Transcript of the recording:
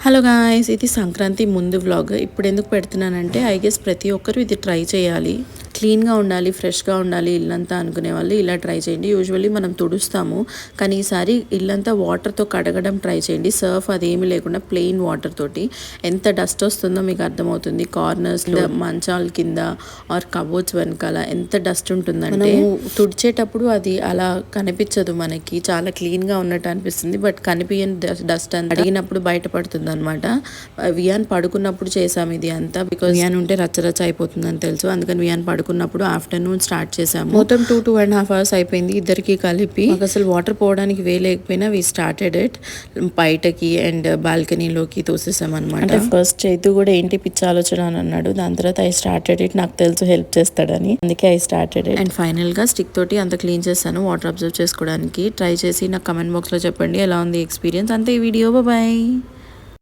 Hello guys, ఇది సంక్రాంతి ముందు vlog. ఇప్పుడు ఎందుకు పెడుతున్నానంటే ఐ గెస్ ప్రతి ఒక్కరు ఇది ట్రై చేయాలి. క్లీన్గా ఉండాలి, ఫ్రెష్గా ఉండాలి ఇల్లంతా అనుకునే వాళ్ళు ఇలా ట్రై చేయండి. యూజువల్లీ మనం తుడుస్తాము, కానీ ఈసారి ఇల్లంతా వాటర్తో కడగడం ట్రై చేయండి. సర్ఫ్ అదేమీ లేకుండా ప్లెయిన్ వాటర్ తోటి. ఎంత డస్ట్ వస్తుందో మీకు అర్థమవుతుంది. కార్నర్స్, మంచాల కింద ఆర్ కబోర్డ్స్ వెనకాల ఎంత డస్ట్ ఉంటుందంటే తుడిచేటప్పుడు అది అలా కనిపించదు, మనకి చాలా క్లీన్గా ఉన్నట్టు అనిపిస్తుంది. బట్ కనిపించని డస్ట్ అంతా అడిగినప్పుడు బయటపడుతుంది అనమాట. వియాన్ పడుకున్నప్పుడు చేసాము ఇది అంతా, బికాజ్ వియాన్ ఉంటే రచ్చరచ్చ అయిపోతుందని తెలుసు. అందుకని వియాన్ పడుకున్నప్పుడు ఆఫ్టర్నూన్ స్టార్ట్ చేసాము. మొత్తం 2.5 hours అయిపోయింది ఇద్దరికి కలిపి. అసలు వాటర్ పోవడానికి వేయలేకపోయినా వి స్టార్టెడ్ ఇట్. బయటకి అండ్ బాల్కనీలోకి తోసేసాం అనమాట. ఫస్ట్ చైతు కూడా ఏంటి పిచ్చి ఆలోచన అని అన్నాడు. దాని తర్వాత ఐ స్టార్టెడ్ ఇట్. నాకు తెలుసు హెల్ప్ చేస్తాడని, అందుకే I started it. And final గా స్టిక్ తోటి అంత క్లీన్ చేస్తాను వాటర్ అబ్జర్వ్ చేసుకోవడానికి. ట్రై చేసి నాకు కమెంట్ బాక్స్ లో చెప్పండి ఎలా ఉంది ఎక్స్పీరియన్స్. అంతే ఈ వీడియో. బాయ్.